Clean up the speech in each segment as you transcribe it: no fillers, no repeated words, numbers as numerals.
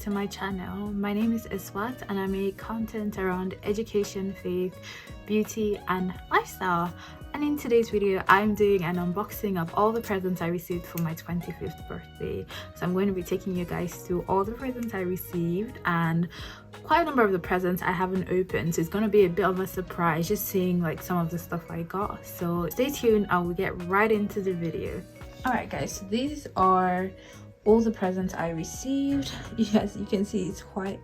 to my channel. My name is Iswat and I make content around education, faith, beauty and lifestyle. And in today's video, I'm doing an unboxing of all the presents I received for my 25th birthday. So I'm going to be taking you guys through all the presents I received and quite a number of the presents I haven't opened. So it's going to be a bit of a surprise just seeing like some of the stuff I got. So stay tuned, I will get right into the video. Alright guys, so these are all the presents I received. Yes, you can see it's quite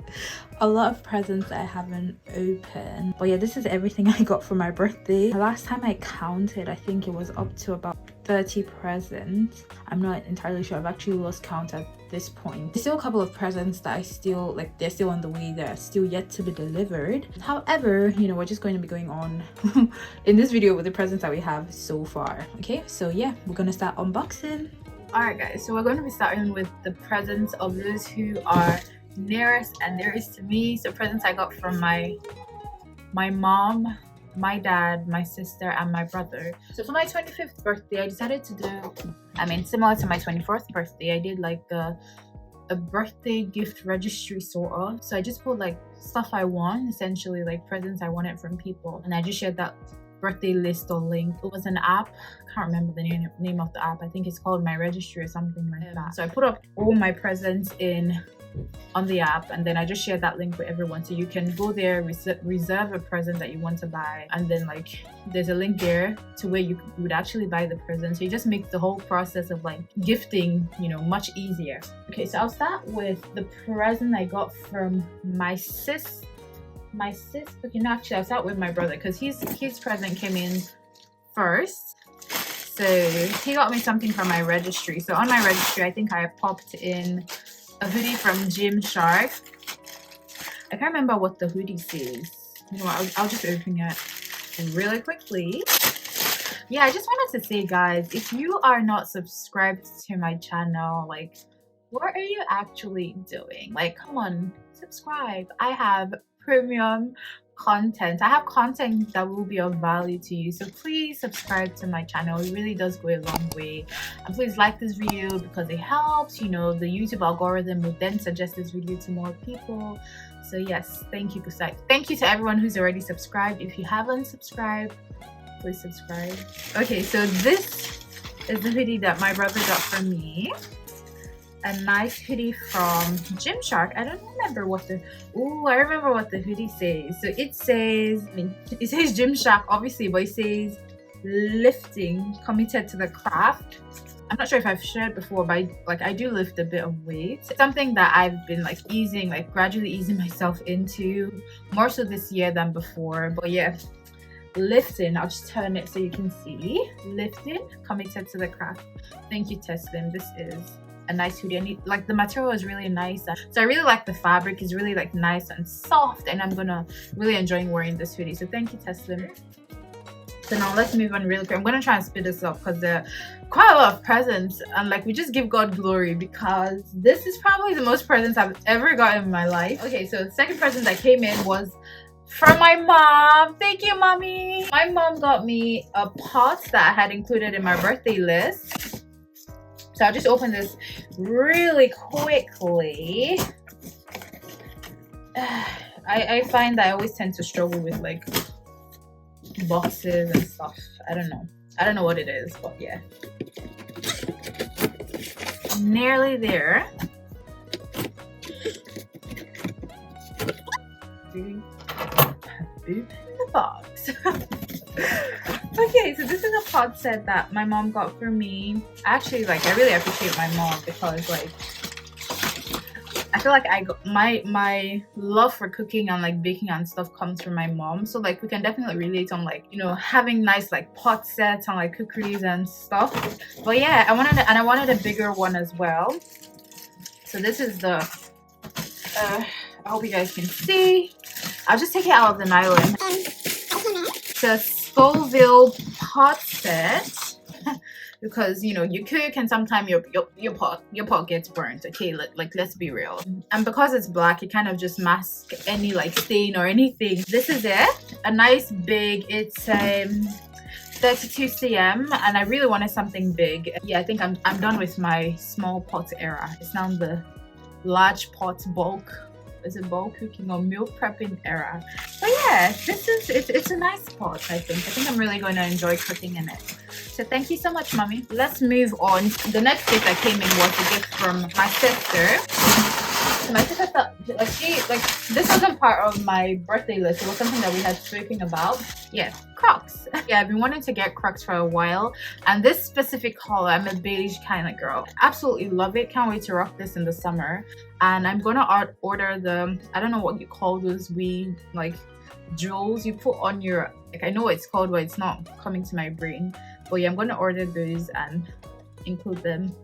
a lot of presents I haven't opened, but yeah, this is everything I got for my birthday. The last time I counted, I think it was up to about 30 presents. I'm not entirely sure, I've actually lost count at this point. There's still a couple of presents that I still like, they're still on the way, they're still yet to be delivered. However, you know, we're just going to be going on in this video with the presents that we have so far. Okay, so yeah, we're gonna start unboxing. Alright guys, so we're going to be starting with the presents of those who are nearest and dearest to me. So presents I got from my mom, my dad, my sister and my brother. So for my 25th birthday, I decided to do, similar to my 24th birthday, I did like a birthday gift registry sort of. So I just put like stuff I want, essentially like presents I wanted from people, and I just shared that birthday list or link. It was an app, I can't remember the name of the app. I think it's called My Registry or something like that. So I put up all my presents on the app, and then I just shared that link with everyone, so you can go there, reserve a present that you want to buy, and then like there's a link there to where you would actually buy the present. So it just makes the whole process of like gifting, you know, much easier. Okay, so I'll start with the present I got from my sis, but you know, actually I'll start with my brother because his present came in first. So he got me something from my registry. So on my registry, I think I popped in a hoodie from Gymshark. I can't remember what the hoodie says. You know what, I'll just open it really quickly. Yeah, I just wanted to say guys, if you are not subscribed to my channel, like what are you actually doing? Like, come on, subscribe. I have premium content. I have content that will be of value to you, so please subscribe to my channel. It really does go a long way. And please like this video because it helps, you know, the YouTube algorithm will then suggest this video to more people. So yes, thank you to everyone who's already subscribed. If you haven't subscribed, please subscribe. Okay, so this is the hoodie that my brother got for me. A nice hoodie from Gymshark. I don't remember what the I remember what the hoodie says. So it says, it says Gymshark obviously, but it says lifting, committed to the craft. I'm not sure if I've shared before, but I do lift a bit of weight. It's something that I've been gradually easing myself into, more so this year than before. But yeah, lifting, I'll just turn it so you can see. Lifting, committed to the craft. Thank you, Teslim. This is a nice hoodie, and like the material is really nice, so I really like the fabric. Is really like nice and soft, and I'm gonna really enjoying wearing this hoodie. So thank you, Teslim. So now let's move on really quick. I'm gonna try and speed this up because there are quite a lot of presents, and like we just give God glory because this is probably the most presents I've ever gotten in my life. Okay, so the second present that came in was from my mom. Thank you, mommy. My mom got me a pot that I had included in my birthday list. So I'll just open this really quickly. I find that I always tend to struggle with like boxes and stuff. I don't know what it is, but yeah. Nearly there. Open the box. Okay, so this is a pot set that my mom got for me. Actually, like I really appreciate my mom because like I feel like my love for cooking and like baking and stuff comes from my mom. So like we can definitely relate on like, you know, having nice like pot sets and like cookeries and stuff. But yeah, I wanted a bigger one as well. So this is the I hope you guys can see. I'll just take it out of the nylon. So Scoville pot set because you know you cook and sometimes your pot gets burnt. Okay, like let's be real. And because it's black, it kind of just masks any like stain or anything. This is it, a nice big, it's 32 cm, and I really wanted something big. Yeah, I think I'm done with my small pot era. It's now the large pot bulk, is it bulk cooking or meal prepping era. But yeah, it's a nice pot. I think I'm really going to enjoy cooking in it. So thank you so much, mommy. Let's move on. The next gift that came in was a gift from my sister. So my sister thought, this wasn't part of my birthday list. It was something that we had spoken about. Yeah, Crocs. Yeah, I've been wanting to get Crocs for a while, and this specific color, I'm a beige kind of girl. Absolutely love it. Can't wait to rock this in the summer. And I'm gonna order the, I don't know what you call those like jewels you put on your, like, I know what it's called, but it's not coming to my brain. But yeah, I'm gonna order those and include them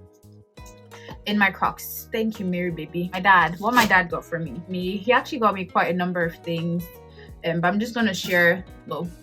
in my Crocs. Thank you, Mary baby. What my dad got for me, he actually got me quite a number of things, but I'm just gonna share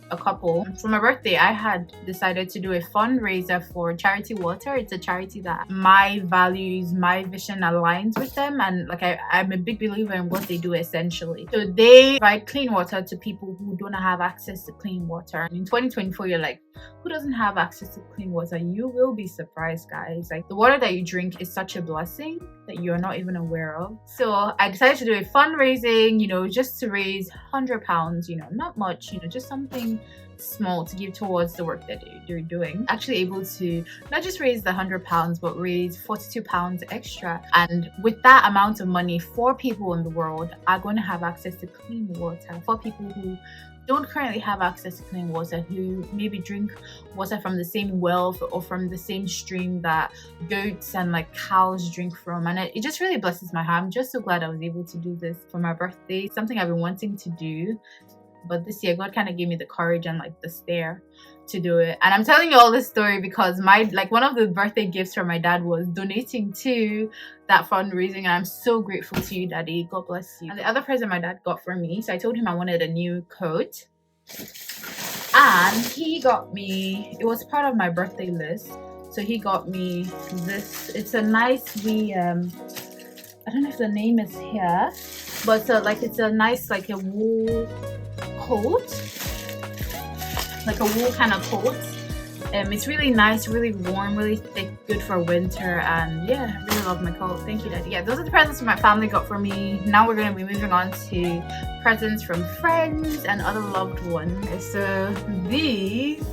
a couple. For my birthday, I had decided to do a fundraiser for Charity Water. It's a charity that my values, my vision aligns with them, and like I'm a big believer in what they do essentially. So they provide clean water to people who don't have access to clean water. In 2024, you're like, who doesn't have access to clean water? You will be surprised, guys. Like, the water that you drink is such a blessing that you're not even aware of. So I decided to do a fundraising, just to raise £100, not much, just something small to give towards the work that you're doing. Actually able to not just raise the £100, but raise £42 extra. And with that amount of money, 4 people in the world are going to have access to clean water. 4 people who don't currently have access to clean water, who maybe drink water from the same well or from the same stream that goats and like cows drink from. And it just really blesses my heart. I'm just so glad I was able to do this for my birthday. Something I've been wanting to do, but this year God kind of gave me the courage and like the stare to do it. And I'm telling you all this story because one of the birthday gifts from my dad was donating to that fundraising, and I'm so grateful to you, Daddy. God bless you. And the other present my dad got for me, so I told him I wanted a new coat, and he got me, it was part of my birthday list, so he got me this. It's a nice wee I don't know if the name is here, but it's a nice like a wool coat, like a wool kind of coat. It's really nice, really warm, really thick, good for winter, and yeah, I really love my coat. Thank you, Daddy. Yeah, those are the presents my family got for me. Now we're going to be moving on to presents from friends and other loved ones. So these,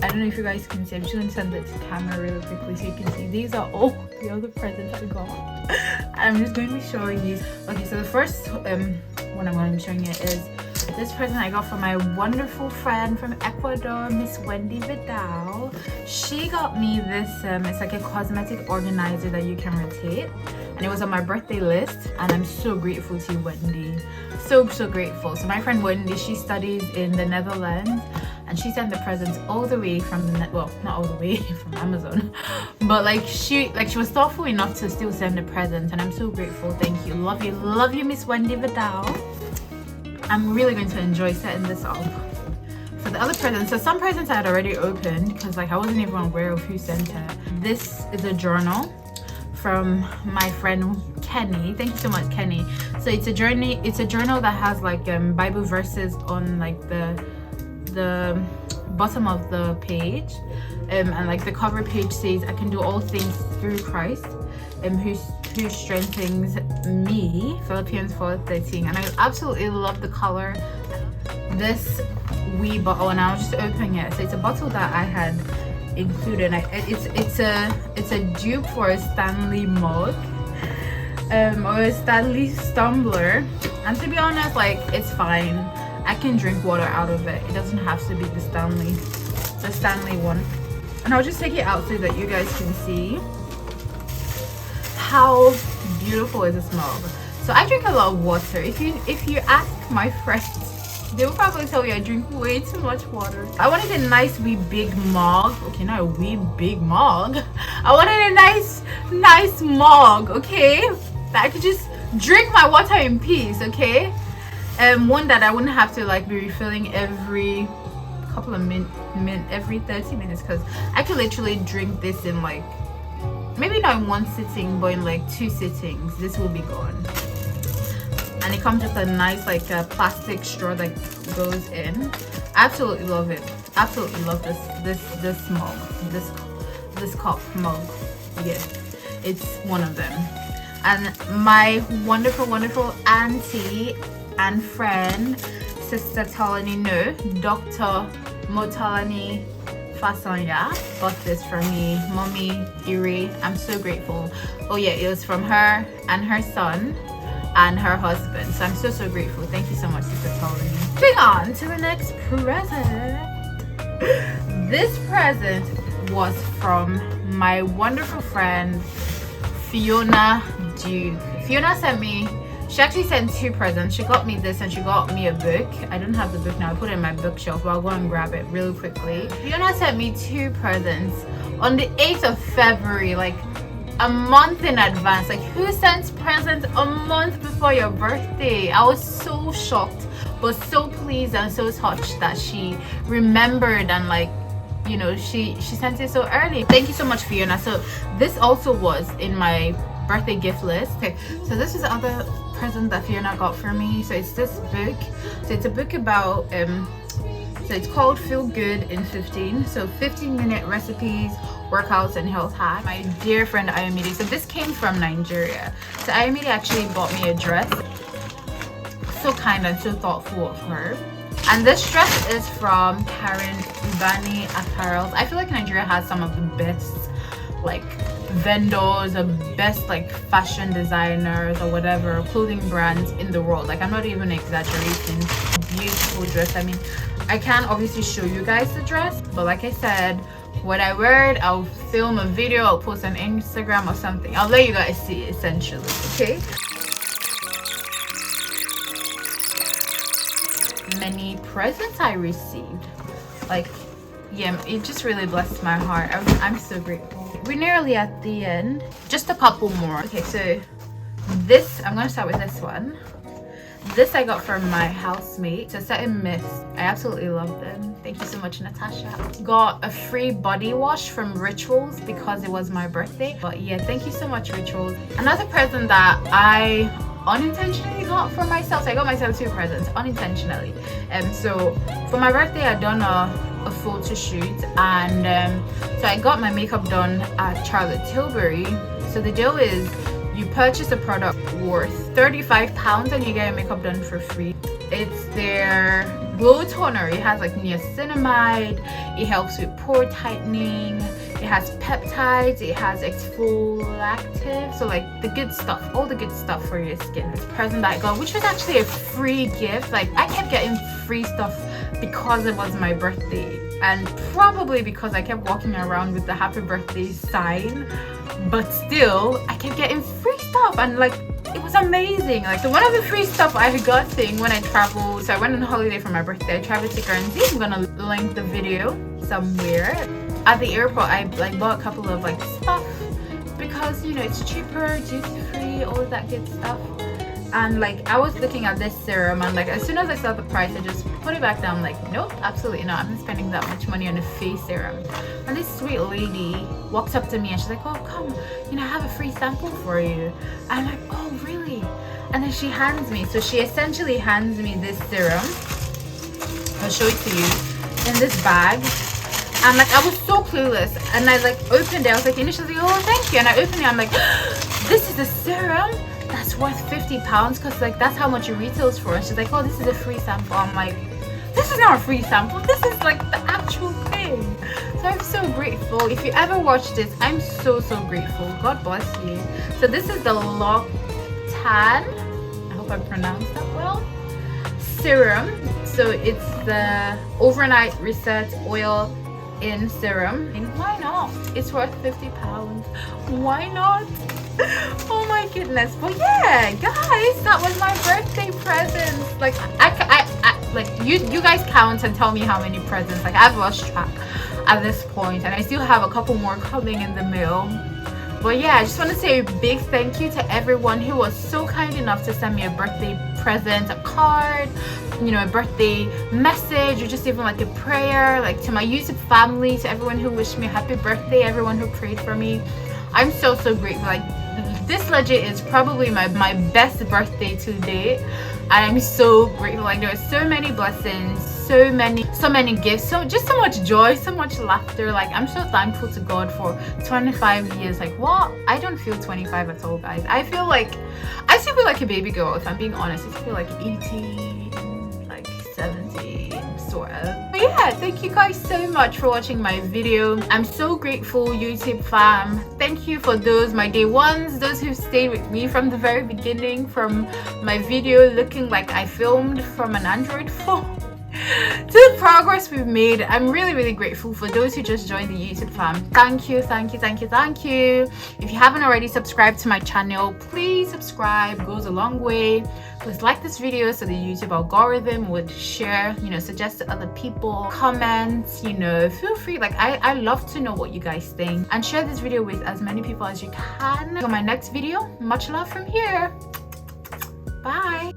I don't know if you guys can see, I'm just going to send it to camera really quickly so you can see. These are all the other presents I got. I'm just going to be showing you. Okay, so the first one I'm going to be showing you is this present I got from my wonderful friend from Ecuador, Miss Wendy Vidal. She got me this, it's like a cosmetic organizer that you can rotate, and it was on my birthday list, and I'm so grateful to you, Wendy. So grateful. So my friend Wendy, she studies in the Netherlands, and she sent the presents all the way from well, not all the way from Amazon, but she was thoughtful enough to still send a present, and I'm so grateful. Thank you. Love you, Miss Wendy Vidal. I'm really going to enjoy setting this up. For the other presents, so some presents I had already opened because I wasn't even aware of who sent it. This is a journal from my friend Kenny. Thank you so much, Kenny. So it's a journal that has Bible verses on the bottom of the page, and the cover page says, I can do all things through Christ who strengthens me, Philippians 4:13. And I absolutely love the color. This wee bottle, and I was just opening it, so it's a bottle that I had included. It's a dupe for a Stanley mug, or a Stanley tumbler, and to be honest, it's fine. I can drink water out of it. It doesn't have to be the Stanley one. And I'll just take it out so that you guys can see how beautiful is this mug. So I drink a lot of water. If you ask my friends, they will probably tell you I drink way too much water. I wanted a nice wee big mug. Okay, not a wee big mug. I wanted a nice mug, okay? That I could just drink my water in peace, okay? One that I wouldn't have to be refilling every couple of every 30 minutes, because I could literally drink this in maybe not in one sitting, but in 2 sittings. This will be gone. And it comes with a nice plastic straw that goes in. I absolutely love it. Absolutely love this mug, this cup mug. Yeah, it's one of them. and my wonderful auntie and friend, Sister Talani No, Dr. Motalani Fasanya, got this for me. Mommy Iri, I'm so grateful. Oh yeah, it was from her and her son and her husband, so I'm so grateful. Thank you so much, Sister Talani. Moving on to the next present. This present was from my wonderful friend Fiona Duke. Fiona sent me, she actually sent 2 presents. She got me this and she got me a book. I don't have the book now, I put it in my bookshelf, but I'll go and grab it really quickly. Fiona sent me 2 presents on the 8th of February, like a month in advance. Like, who sends presents a month before your birthday? I was so shocked, but so pleased and so touched that she remembered and, like, you know, she sent it so early. Thank you so much, Fiona. So this also was in my birthday gift list. Okay, so this is the other present that Fiona got for me. So it's this book. So it's a book about so it's called Feel Good in 15. So 15-minute recipes, workouts, and health hacks. My dear friend Ayomide. So this came from Nigeria. So Ayomide actually bought me a dress. So kind and so thoughtful of her. And this dress is from Karen Ubani Apparels. I feel like Nigeria has some of the best, like, vendors, the best, like, fashion designers or whatever, clothing brands in the world. Like, I'm not even exaggerating. Beautiful dress. I mean, I can't obviously show you guys the dress, but like I said, when I wear it, I'll film a video, I'll post on Instagram or something. I'll let you guys see it, essentially. Okay. Many presents I received, like, yeah, it just really blessed my heart. I'm so grateful. We're nearly at the end, just a couple more. Okay, so this, I'm gonna start with this one. This I got from my housemate. It's a set in mist. I absolutely love them. Thank you so much, Natasha. Got a free body wash from Rituals because it was my birthday. But yeah, thank you so much, Rituals. Another present that I unintentionally got for myself. So I got myself 2 presents unintentionally. So for my birthday, I done a photo shoot, and so I got my makeup done at Charlotte Tilbury. So the deal is, you purchase a product worth £35 and you get your makeup done for free. It's their glow toner. It has like niacinamide, it helps with pore tightening, it has peptides, it has exfoliative, so like the good stuff, all the good stuff for your skin. This present that I got, which was actually a free gift. Like, I kept getting free stuff because it was my birthday, and probably because I kept walking around with the happy birthday sign, but still I kept getting free stuff, and like, it was amazing. Like, so one of the free stuff I got thing when I traveled, so I went on holiday for my birthday, I traveled to Guernsey. I'm gonna link the video somewhere. At the airport, I like bought a couple of like stuff because, you know, it's cheaper, duty free, all of that good stuff. And like, I was looking at this serum, and like, as soon as I saw the price, I just put it back down. Like, nope, absolutely not. I'm not spending that much money on a face serum. And this sweet lady walks up to me and she's like, oh, come, you know, I have a free sample for you. I'm like, oh, really? And then she hands me, so she essentially hands me this serum. I'll show it to you, in this bag. And like, I was so clueless, and I like opened it. I was like, initially, oh, thank you. And I opened it, I'm like, this is a serum that's worth £50, because like, that's how much it retails for. And she's like, oh, this is a free sample. I'm like, this is not a free sample, this is like the actual thing. So I'm so grateful. If you ever watch this, I'm so grateful. God bless you. So this is the Loctan, I hope I pronounced that well, serum. So it's the overnight reset oil in serum, and why not? It's worth £50. Why not? Oh my goodness. But yeah, guys, that was my birthday presents. Like, I like, you guys count and tell me how many presents. Like, I've lost track at this point, and I still have a couple more coming in the mail. But yeah, I just want to say a big thank you to everyone who was so kind enough to send me a birthday present, a card, you know, a birthday message, or just even like a prayer. Like, to my YouTube family, to everyone who wished me a happy birthday, everyone who prayed for me. I'm so grateful. Like, this legit is probably my best birthday to date. I'm so grateful. Like, there are so many blessings, so many gifts, just so much joy, so much laughter. Like, I'm so thankful to God for 25 years. Like, what? I don't feel 25 at all, guys. I still feel like a baby girl, if I'm being honest. I still feel like 18, like 17, sort of. But yeah, thank you guys so much for watching my video. I'm so grateful, YouTube fam. Thank you for those, my day ones, those who stayed with me from the very beginning, from my video looking like I filmed from an Android phone to the progress we've made. I'm really grateful. For those who just joined the YouTube fam, thank you. If you haven't already subscribed to my channel, please subscribe. It goes a long way. Please like this video so the YouTube algorithm would share, suggest to other people, comment, feel free. Like, I love to know what you guys think, and share this video with as many people as you can. For my next video, much love from here. Bye.